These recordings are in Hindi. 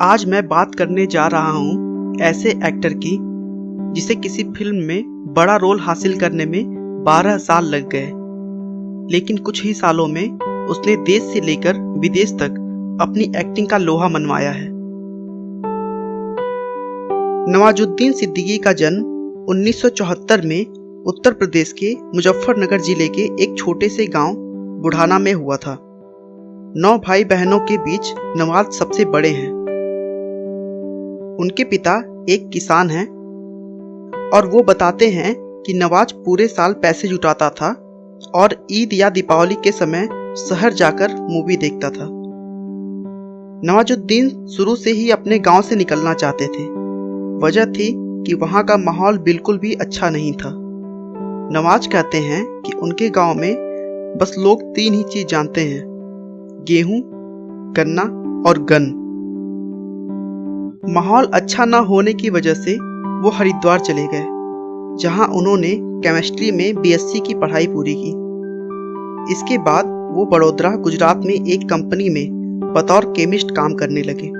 आज मैं बात करने जा रहा हूँ ऐसे एक्टर की जिसे किसी फिल्म में बड़ा रोल हासिल करने में 12 साल लग गए, लेकिन कुछ ही सालों में उसने देश से लेकर विदेश तक अपनी एक्टिंग का लोहा मनवाया है। नवाजुद्दीन सिद्दीकी का जन्म 1974 में उत्तर प्रदेश के मुजफ्फरनगर जिले के एक छोटे से गांव बुढ़ाना में हुआ था। 9 भाई बहनों के बीच नवाज सबसे बड़े हैं। उनके पिता एक किसान हैं और वो बताते हैं कि नवाज पूरे साल पैसे जुटाता था और ईद या दीपावली के समय शहर जाकर मूवी देखता था। नवाजुद्दीन शुरू से ही अपने गांव से निकलना चाहते थे। वजह थी कि वहां का माहौल बिल्कुल भी अच्छा नहीं था। नवाज कहते हैं कि उनके गांव में बस लोग 3 ही चीज जानते हैं: गेहूं, गन्ना और गन। माहौल अच्छा ना होने की वजह से वो हरिद्वार चले गए, जहां उन्होंने केमिस्ट्री में बीएससी की पढ़ाई पूरी की। इसके बाद वो बड़ोदरा गुजरात में एक कंपनी में बतौर केमिस्ट काम करने लगे।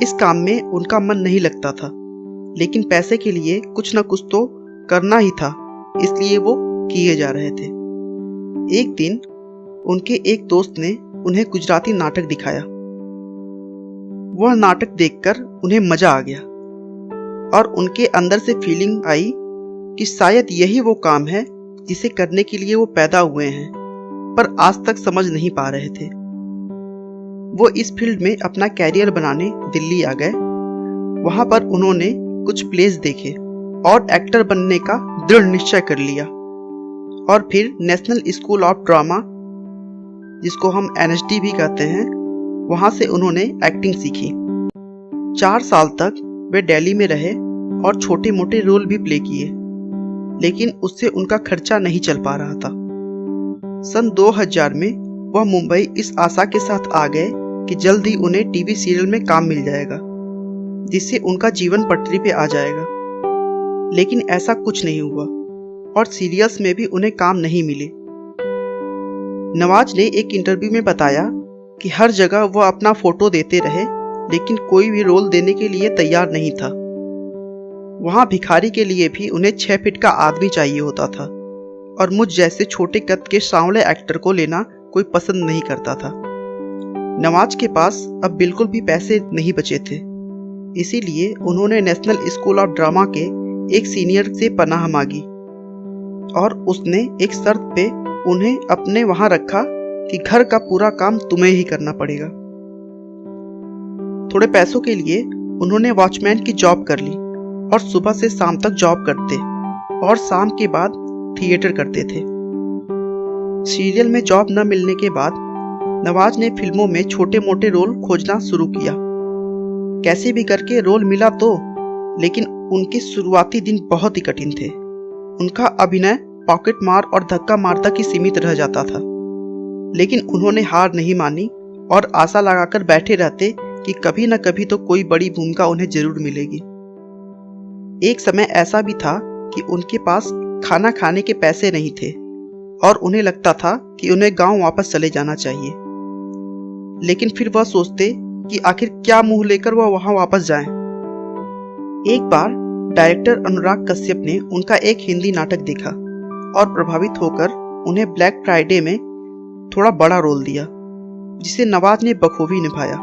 इस काम में उनका मन नहीं लगता था, लेकिन पैसे के लिए कुछ न कुछ तो करना ही था, इसलिए वो किए जा रहे थे। एक दिन उनके एक दोस्त ने उन्हें गुजराती नाटक दिखाया। वह नाटक देखकर उन्हें मजा आ गया और उनके अंदर से फीलिंग आई कि शायद यही वो काम है जिसे करने के लिए वो पैदा हुए हैं, पर आज तक समझ नहीं पा रहे थे। वो इस फील्ड में अपना कैरियर बनाने दिल्ली आ गए। वहां पर उन्होंने कुछ प्लेस देखे और एक्टर बनने का दृढ़ निश्चय कर लिया और फिर नेशनल स्कूल ऑफ ड्रामा, जिसको हम NSD भी कहते हैं, वहां से उन्होंने एक्टिंग सीखी। 4 साल तक वे दिल्ली में रहे और छोटे मोटे रोल भी प्ले किए, लेकिन उससे उनका खर्चा नहीं चल पा रहा था। सन 2000 में वह मुंबई इस आशा के साथ आ गए कि जल्द ही उन्हें टीवी सीरियल में काम मिल जाएगा, जिससे उनका जीवन पटरी पे आ जाएगा। लेकिन ऐसा कुछ नहीं हुआ और सीरियल्स में भी उन्हें काम नहीं मिले। नवाज ने एक इंटरव्यू में बताया कि हर जगह वह अपना फोटो देते रहे, लेकिन कोई भी रोल देने के लिए तैयार नहीं था। वहां भिखारी के लिए भी उन्हें 6 फीट का आदमी चाहिए होता था और मुझ जैसे छोटे कद के सांवले एक्टर को लेना कोई पसंद नहीं करता था। नवाज के पास अब बिल्कुल भी पैसे नहीं बचे थे, इसीलिए उन्होंने नेशनल स्कूल ऑफ ड्रामा के एक सीनियर से पनाह मांगी और उसने एक शर्त पे उन्हें अपने वहां रखा कि घर का पूरा काम तुम्हें ही करना पड़ेगा। थोड़े पैसों के लिए उन्होंने वॉचमैन की जॉब कर ली और सुबह से शाम तक जॉब करते और शाम के बाद थिएटर करते थे। सीरियल में जॉब न मिलने के बाद नवाज ने फिल्मों में छोटे मोटे रोल खोजना शुरू किया। कैसे भी करके रोल मिला तो, लेकिन उनके शुरुआती दिन बहुत ही कठिन थे। उनका अभिनय पॉकेट मार और धक्का मार तक ही सीमित रह जाता था, लेकिन उन्होंने हार नहीं मानी और आशा लगाकर बैठे रहते कि कभी न कभी तो कोई बड़ी भूमिका उन्हें जरूर मिलेगी। एक समय ऐसा भी था कि उनके पास खाना खाने के पैसे नहीं थे और उन्हें लगता था कि उन्हें गांव वापस चले जाना चाहिए, लेकिन फिर वह सोचते कि आखिर क्या मुंह लेकर वह वहां वापस जाएं। एक बार डायरेक्टर अनुराग कश्यप ने उनका एक हिंदी नाटक देखा और प्रभावित होकर उन्हें ब्लैक फ्राइडे में थोड़ा बड़ा रोल दिया, जिसे नवाज ने बखूबी निभाया।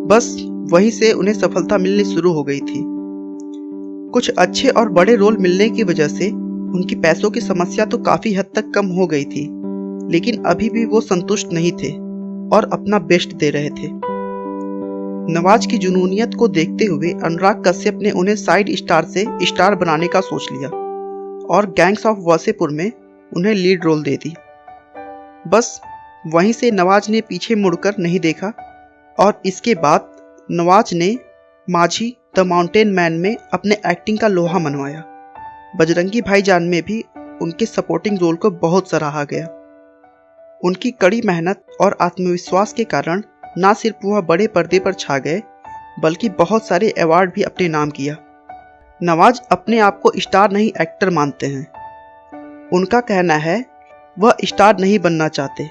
बस वहीं से उन्हें सफलता मिलनी शुरू हो गई थी। कुछ अच्छे और बड़े रोल मिलने की वजह से उनकी पैसों की समस्या तो काफी हद तक कम हो गई थी, लेकिन अभी भी वो संतुष्ट नहीं थे और अपना बेस्ट दे रहे थे। नवाज की जुनूनियत को देखते हुए अनुराग कश्यप ने उन्हें साइड स्टार से स्टार बनाने का सोच लिया और गैंग्स ऑफ वासेपुर में उन्हें लीड रोल दे दी। बस वहीं से नवाज ने पीछे मुड़कर नहीं देखा और इसके बाद नवाज ने माझी द माउंटेन मैन में अपने एक्टिंग का लोहा मनवाया। बजरंगी भाईजान में भी उनके सपोर्टिंग रोल को बहुत सराहा गया। उनकी कड़ी मेहनत और आत्मविश्वास के कारण न सिर्फ वह बड़े पर्दे पर छा गए, बल्कि बहुत सारे अवार्ड भी अपने नाम किया। नवाज अपने आप को स्टार नहीं एक्टर मानते हैं। उनका कहना है वह स्टार नहीं बनना चाहते,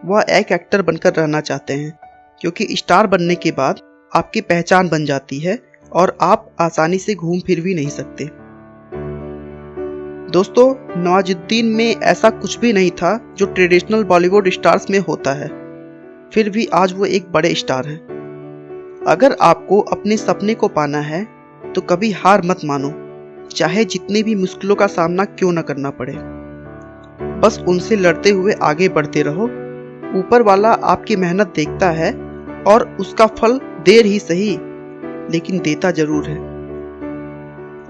वह एक एक्टर बनकर रहना चाहते हैं। क्योंकि स्टार बनने के बाद आपकी पहचान बन जाती है और आप आसानी से घूम फिर भी नहीं सकते। दोस्तों, नवाजुद्दीन में ऐसा कुछ भी नहीं था जो ट्रेडिशनल बॉलीवुड स्टार्स में होता है, फिर भी आज वो एक बड़े स्टार हैं। अगर आपको अपने सपने को पाना है तो कभी हार मत मानो, चाहे जितनी भी मुश्किलों का सामना क्यों न करना पड़े। बस उनसे लड़ते हुए आगे बढ़ते रहो। ऊपर वाला आपकी मेहनत देखता है और उसका फल देर ही सही लेकिन देता जरूर है।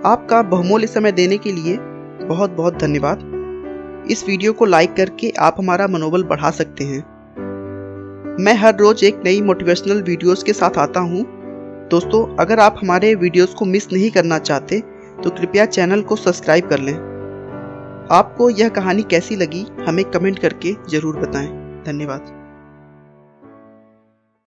आपका बहुमूल्य समय देने के लिए बहुत बहुत धन्यवाद। इस वीडियो को लाइक करके आप हमारा मनोबल बढ़ा सकते हैं। मैं हर रोज एक नई मोटिवेशनल वीडियोस के साथ आता हूं। दोस्तों, अगर आप हमारे वीडियोस को मिस नहीं करना चाहते तो कृपया चैनल को सब्सक्राइब कर लें। आपको यह कहानी कैसी लगी हमें कमेंट करके ज़रूर बताएं। धन्यवाद।